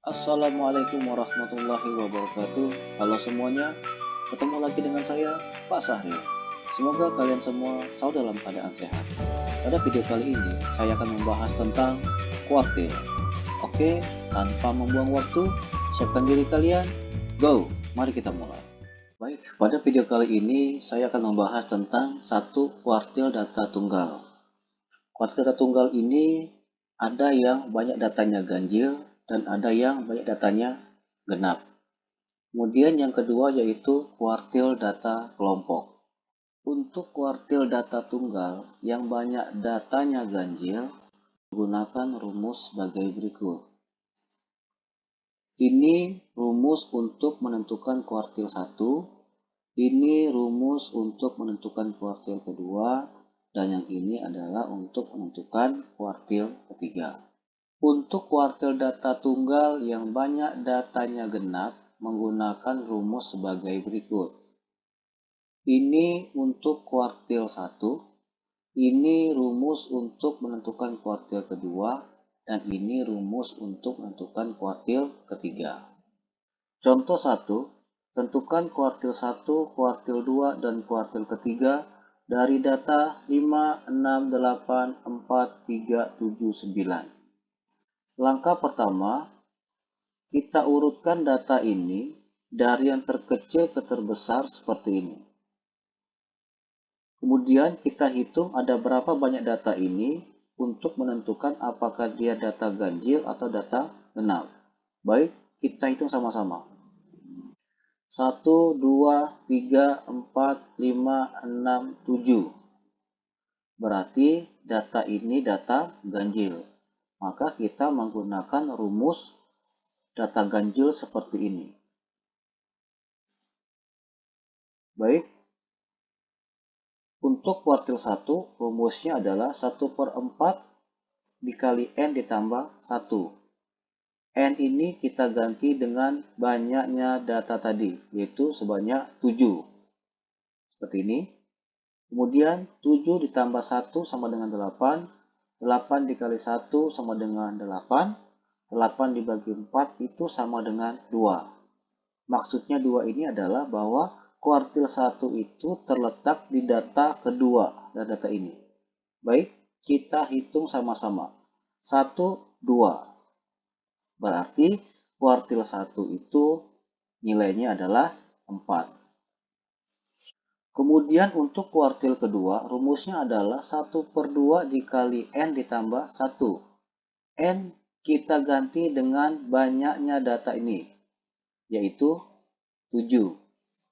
Assalamualaikum warahmatullahi wabarakatuh. Halo semuanya, ketemu lagi dengan saya, Pak Sahril. Semoga kalian semua selalu dalam keadaan sehat. Pada video kali ini, saya akan membahas tentang kuartil. Oke, tanpa membuang waktu, siapkan diri kalian. Go, mari kita mulai. Baik, pada video kali ini, saya akan membahas tentang satu kuartil data tunggal. Kuartil data tunggal ini ada yang banyak datanya ganjil dan ada yang banyak datanya genap. Kemudian yang kedua yaitu kuartil data kelompok. Untuk kuartil data tunggal yang banyak datanya ganjil, gunakan rumus sebagai berikut. Ini rumus untuk menentukan kuartil 1, ini rumus untuk menentukan kuartil kedua, dan yang ini adalah untuk menentukan kuartil ketiga. Untuk kuartil data tunggal yang banyak datanya genap, menggunakan rumus sebagai berikut. Ini untuk kuartil 1, ini rumus untuk menentukan kuartil kedua, dan ini rumus untuk menentukan kuartil ketiga. Contoh 1, tentukan kuartil 1, kuartil 2, dan kuartil ketiga dari data 5, 6, 8, 4, 3, 7, 9. Langkah pertama, kita urutkan data ini dari yang terkecil ke terbesar seperti ini. Kemudian kita hitung ada berapa banyak data ini untuk menentukan apakah dia data ganjil atau data genap. Baik, kita hitung sama-sama. 1, 2, 3, 4, 5, 6, 7. Berarti data ini data ganjil. Maka kita menggunakan rumus data ganjil seperti ini. Baik, untuk kuartil 1, rumusnya adalah 1/4 dikali N ditambah 1. N ini kita ganti dengan banyaknya data tadi, yaitu sebanyak 7. Seperti ini. Kemudian 7 ditambah 1 sama dengan 8. 8 dikali 1 sama dengan 8. 8 dibagi 4 itu sama dengan 2. Maksudnya 2 ini adalah bahwa kuartil 1 itu terletak di data kedua dari data ini. Baik, kita hitung sama-sama. 1, 2. Berarti kuartil 1 itu nilainya adalah 4. Kemudian untuk kuartil kedua, rumusnya adalah 1/2 dikali N ditambah 1. N kita ganti dengan banyaknya data ini, yaitu 7.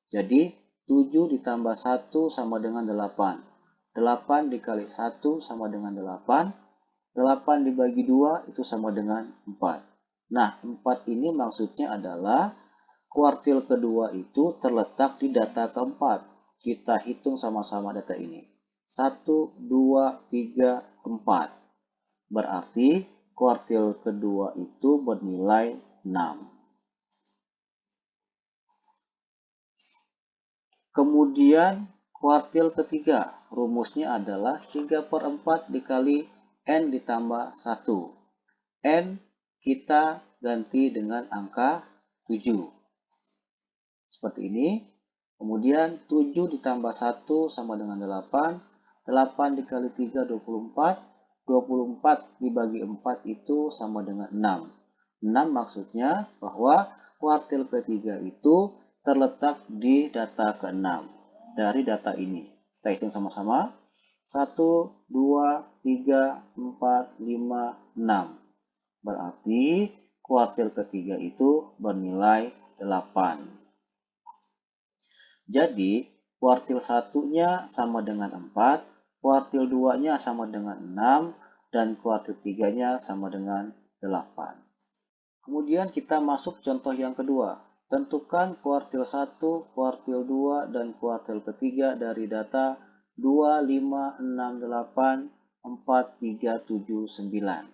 Jadi 7 ditambah 1 sama dengan 8. 8 dikali 1 sama dengan 8. 8 dibagi 2 itu sama dengan 4. Nah, 4 ini maksudnya adalah kuartil kedua itu terletak di data keempat. Kita hitung sama-sama data ini. 1, 2, 3, 4. Berarti kuartil kedua itu bernilai 6. Kemudian kuartil ketiga, rumusnya adalah 3/4 dikali N ditambah 1. N kita ganti dengan angka 7. Seperti ini. Kemudian 7 ditambah 1 sama dengan 8. 8 dikali 3, 24. 24 dibagi 4 itu sama dengan 6. 6 maksudnya bahwa kuartil ketiga itu terletak di data ke-6 dari data ini. Kita hitung sama-sama. 1, 2, 3, 4, 5, 6. Berarti kuartil ketiga itu bernilai 8. Jadi kuartil 1-nya sama dengan 4, kuartil 2-nya sama dengan 6, dan kuartil 3-nya sama dengan 8. Kemudian kita masuk contoh yang kedua. Tentukan kuartil 1, kuartil 2, dan kuartil ketiga dari data 2, 5, 6, 8, 4, 3, 7, 9.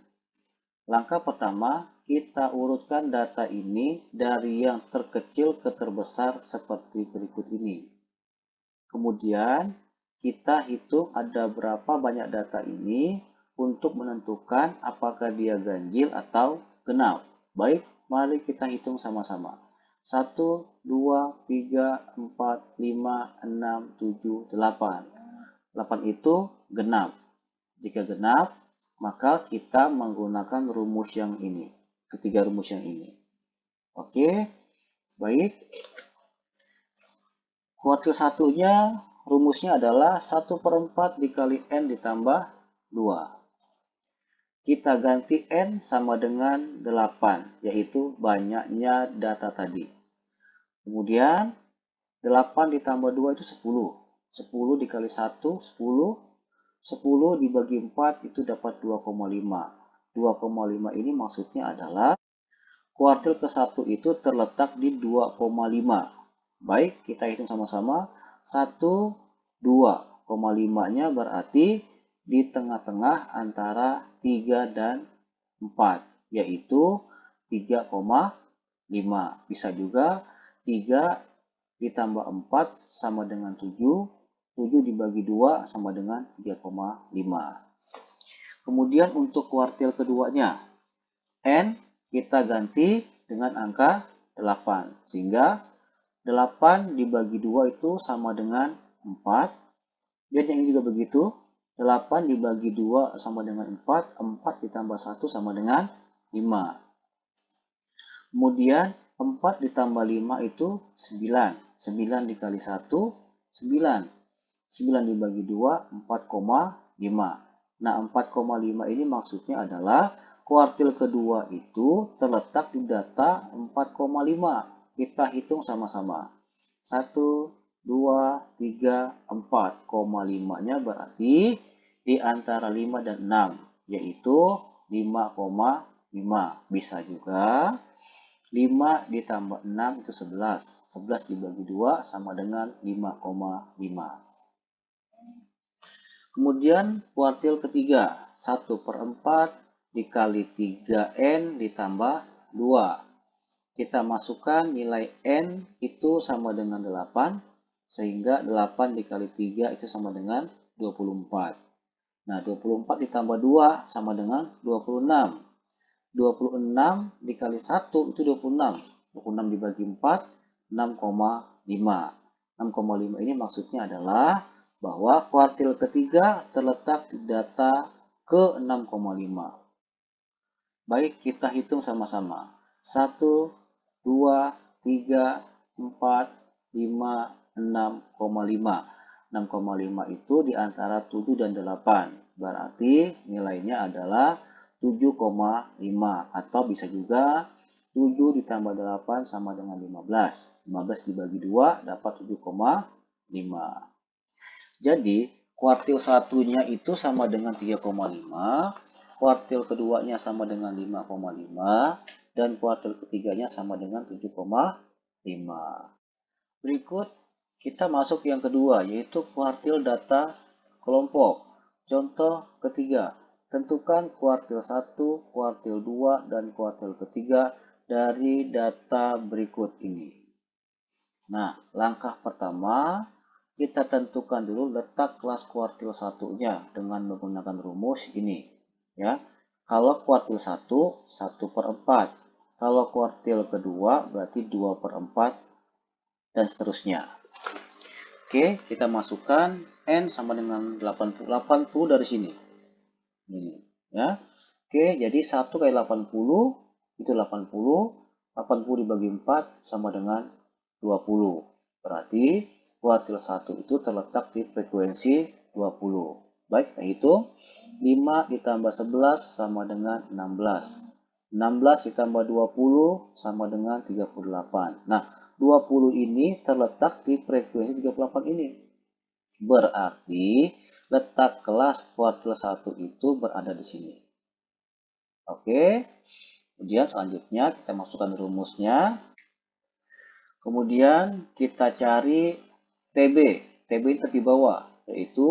Langkah pertama, kita urutkan data ini dari yang terkecil ke terbesar seperti berikut ini. Kemudian, kita hitung ada berapa banyak data ini untuk menentukan apakah dia ganjil atau genap. Baik, Mari kita hitung sama-sama. 1, 2, 3, 4, 5, 6, 7, 8. 8 itu genap. Jika genap, maka kita menggunakan rumus yang ini. Ketiga rumus yang ini. Oke, baik. Kuartil satunya, rumusnya adalah 1/4 dikali N ditambah 2. Kita ganti N sama dengan 8, yaitu banyaknya data tadi. Kemudian, 8 ditambah 2 itu 10. 10 dikali 1, 10. 10 dibagi 4 itu dapat 2,5. 2,5 ini maksudnya adalah kuartil ke-1 itu terletak di 2,5. Baik, kita hitung sama-sama. 1, 2,5-nya berarti di tengah-tengah antara 3 dan 4, yaitu 3,5. Bisa juga 3 ditambah 4 sama dengan 7. 7 dibagi 2 sama dengan 3,5. Kemudian untuk kuartil keduanya, N kita ganti dengan angka 8. Sehingga 8 dibagi 2 itu sama dengan 4. Dan yang ini juga begitu. 8 dibagi 2 sama dengan 4. 4 ditambah 1 sama dengan 5. Kemudian 4 ditambah 5 itu 9. 9 dikali 1, 9. 9 dibagi 2, 4,5. Nah, 4,5 ini maksudnya adalah kuartil kedua itu terletak di data 4,5. Kita hitung sama-sama. 1, 2, 3, 4,5-nya berarti di antara 5 dan 6, yaitu 5,5. Bisa juga 5 ditambah 6 itu 11. 11 dibagi 2 sama dengan 5,5. Kemudian kuartil ketiga, 1/4 dikali 3N ditambah 2. Kita masukkan nilai N itu sama dengan 8, sehingga 8 dikali 3 itu sama dengan 24. Nah, 24 ditambah 2 sama dengan 26. 26 dikali 1 itu 26. 26 dibagi 4, 6,5. 6,5 ini maksudnya adalah bahwa kuartil ketiga terletak di data ke 6,5. Baik, kita hitung sama-sama. 1, 2, 3, 4, 5, 6,5. 6,5 itu di antara 7 dan 8. Berarti nilainya adalah 7,5. Atau bisa juga 7 ditambah 8 sama dengan 15. 15 dibagi 2 dapat 7,5. Jadi, kuartil satunya itu sama dengan 3,5, kuartil keduanya sama dengan 5,5, dan kuartil ketiganya sama dengan 7,5. Berikut, kita masuk yang kedua, yaitu kuartil data kelompok. Contoh ketiga, tentukan kuartil 1, kuartil 2, dan kuartil ketiga dari data berikut ini. Nah, langkah pertama, kita tentukan dulu letak kelas kuartil satunya dengan menggunakan rumus ini. Ya, kalau kuartil 1, 1/4. Kalau kuartil kedua berarti 2/4 dan seterusnya. Oke, kita masukkan N sama dengan 80. 80 dari sini. Ini, ya. Oke, jadi 1 kali 80 itu 80. 80 dibagi 4 sama dengan 20. Berarti kuartil 1 itu terletak di frekuensi 20. Baik, kita hitung. 5 ditambah 11 sama dengan 16. 16 ditambah 20 sama dengan 38. Nah, 20 ini terletak di frekuensi 38 ini. Berarti letak kelas kuartil 1 itu berada di sini. Oke. Kemudian selanjutnya kita masukkan rumusnya. Kemudian kita cari TB. TB ini tepi bawah, yaitu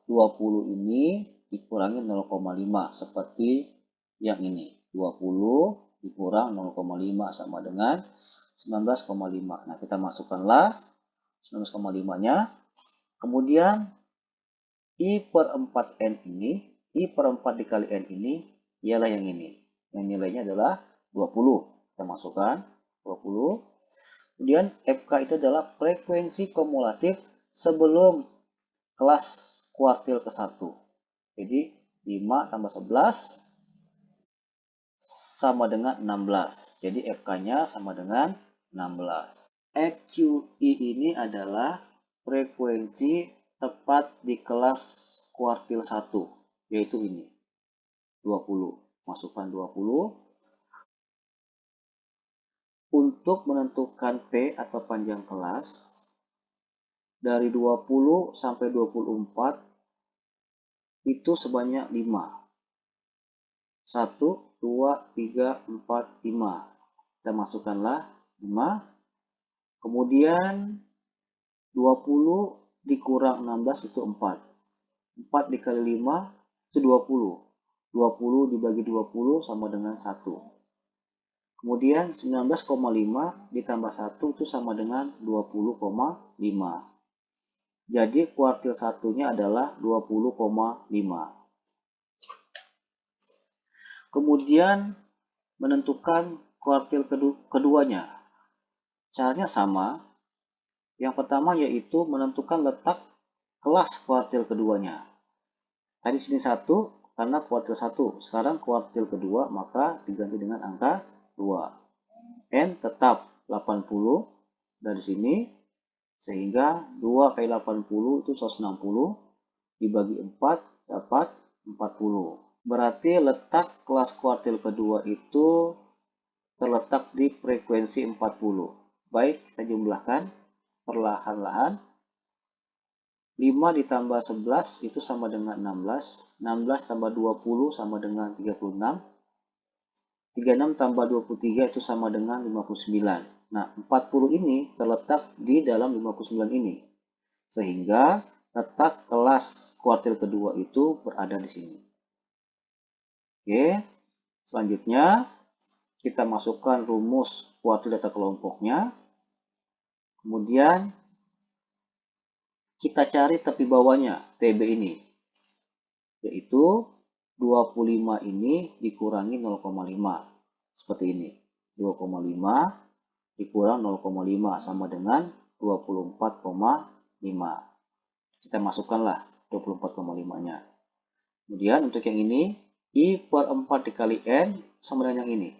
20 ini dikurangi 0,5 seperti yang ini. 20 dikurang 0,5 sama dengan 19,5. Nah, kita masukkanlah 19,5-nya. Kemudian I/4N ini, I/4 dikali N ini ialah yang ini. Yang nilainya adalah 20. Kita masukkan 20. Kemudian FK itu adalah frekuensi kumulatif sebelum kelas kuartil ke-1. Jadi 5 tambah 11 sama dengan 16. Jadi FK-nya sama dengan 16. FQE ini adalah frekuensi tepat di kelas kuartil 1, yaitu ini, 20. Masukkan 20. Untuk menentukan P atau panjang kelas, dari 20 sampai 24 itu sebanyak 5. 1, 2, 3, 4, 5. Kita masukkanlah 5. Kemudian 20 dikurang 16 itu 4. 4 dikali 5 itu 20. 20 dibagi 20 sama dengan 1. Kemudian 19,5 ditambah 1 itu sama dengan 20,5. Jadi kuartil satunya adalah 20,5. Kemudian menentukan kuartil keduanya. Caranya sama. Yang pertama yaitu menentukan letak kelas kuartil keduanya. Tadi sini 1 karena kuartil 1. Sekarang kuartil kedua maka diganti dengan angka 2. N tetap 80 dari sini. Sehingga 2 kali 80 itu 160. Dibagi 4 dapat 40. Berarti letak kelas kuartil kedua itu terletak di frekuensi 40. Baik, kita jumlahkan perlahan-lahan. 5 ditambah 11 itu sama dengan 16. 16 tambah 20 sama dengan 36. 36 tambah 23 itu sama dengan 59. Nah, 40 ini terletak di dalam 59 ini. Sehingga letak kelas kuartil kedua itu berada di sini. Oke, selanjutnya kita masukkan rumus kuartil data kelompoknya. Kemudian kita cari tepi bawahnya, TB ini. Yaitu 25 ini dikurangi 0,5. Seperti ini. 2,5 dikurang 0,5 sama dengan 24,5. Kita masukkanlah 24,5-nya. Kemudian untuk yang ini, I per 4 dikali N sama dengan yang ini.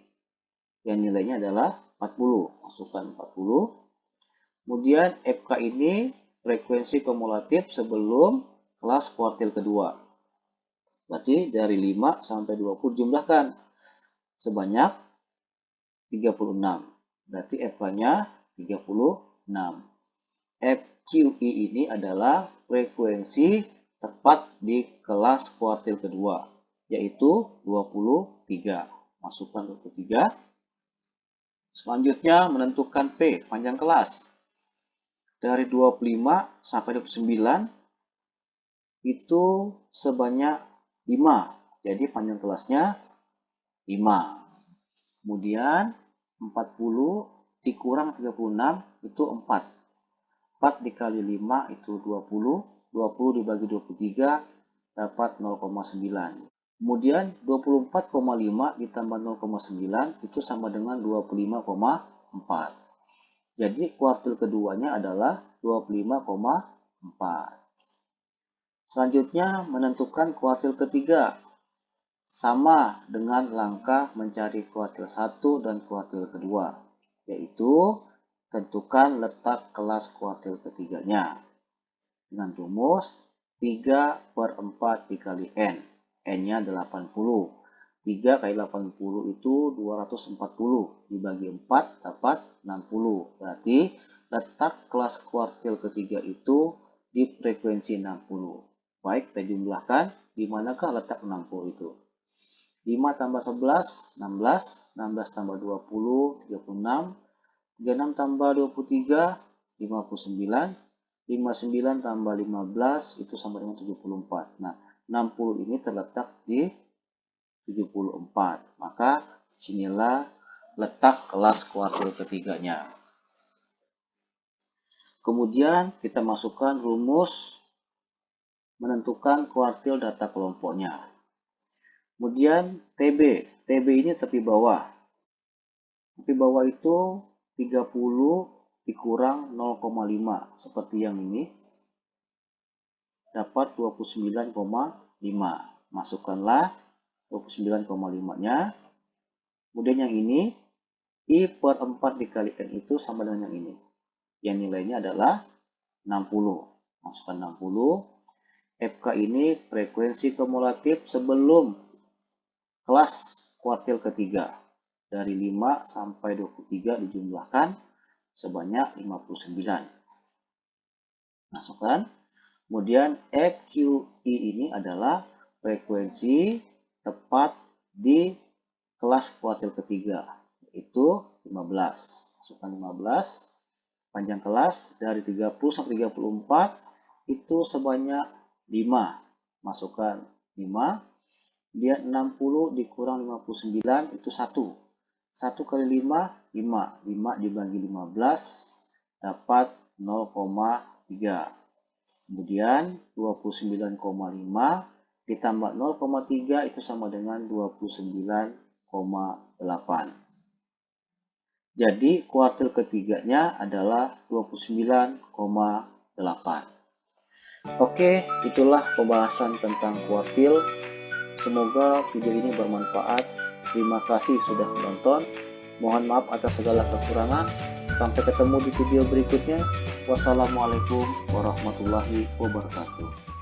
Yang nilainya adalah 40. Masukkan 40. Kemudian FK ini frekuensi kumulatif sebelum kelas kuartil kedua. Berarti dari 5 sampai 20 jumlahkan sebanyak 36. Berarti FK-nya 36. FQE ini adalah frekuensi tepat di kelas kuartil kedua, yaitu 23. Masukkan 23. Selanjutnya menentukan P, panjang kelas. Dari 25 sampai 29 itu sebanyak 5. Jadi panjang kelasnya 5. Kemudian 40 dikurang 36 itu 4. 4 dikali 5 itu 20. 20 dibagi 23 dapat 0,9. Kemudian 24,5 ditambah 0,9 itu sama dengan 25,4. Jadi kuartil keduanya adalah 25,4. Selanjutnya menentukan kuartil ketiga. Sama dengan langkah mencari kuartil 1 dan kuartil kedua. Yaitu tentukan letak kelas kuartil ketiganya. Dengan rumus 3 per 4 dikali N. N-nya 80. 3 kali 80 itu 240. Dibagi 4 dapat 60. Berarti letak kelas kuartil ketiga itu di frekuensi 60. Baik, kita jumlahkan. Di manakah letak 60 itu? 5 tambah 11, 16. 16 tambah 20, 36. 36 tambah 23, 59. 59 tambah 15 itu sama dengan 74. Nah, 60 ini terletak di 74. Maka sinilah letak kelas kuartil ketiganya. Kemudian kita masukkan rumus menentukan kuartil data kelompoknya. Kemudian TB. TB ini tepi bawah. Di bawah itu 30 dikurang 0,5 seperti yang ini, dapat 29,5. Masukkanlah 29,5-nya. Kemudian yang ini, I per 4 dikali N itu sama dengan yang ini. Yang nilainya adalah 60. Masukkan 60. FK ini frekuensi kumulatif sebelum kelas kuartil ketiga. Dari 5 sampai 23 dijumlahkan sebanyak 59. Masukkan. Kemudian FQI ini adalah frekuensi tepat di kelas kuartil ketiga, yaitu 15. Masukkan 15. Panjang kelas dari 30 sampai 34 itu sebanyak 5. Masukkan 5. Dia 60 dikurang 59 itu 1. 1 kali 5, 5. 5 dibagi 15 dapat 0,3. Kemudian 29,5 ditambah 0,3 itu sama dengan 29,8. Jadi kuartil ketiganya adalah 29,8. Oke, itulah pembahasan tentang kuartil. Semoga video ini bermanfaat. Terima kasih sudah menonton. Mohon maaf atas segala kekurangan. Sampai ketemu di video berikutnya. Wassalamualaikum warahmatullahi wabarakatuh.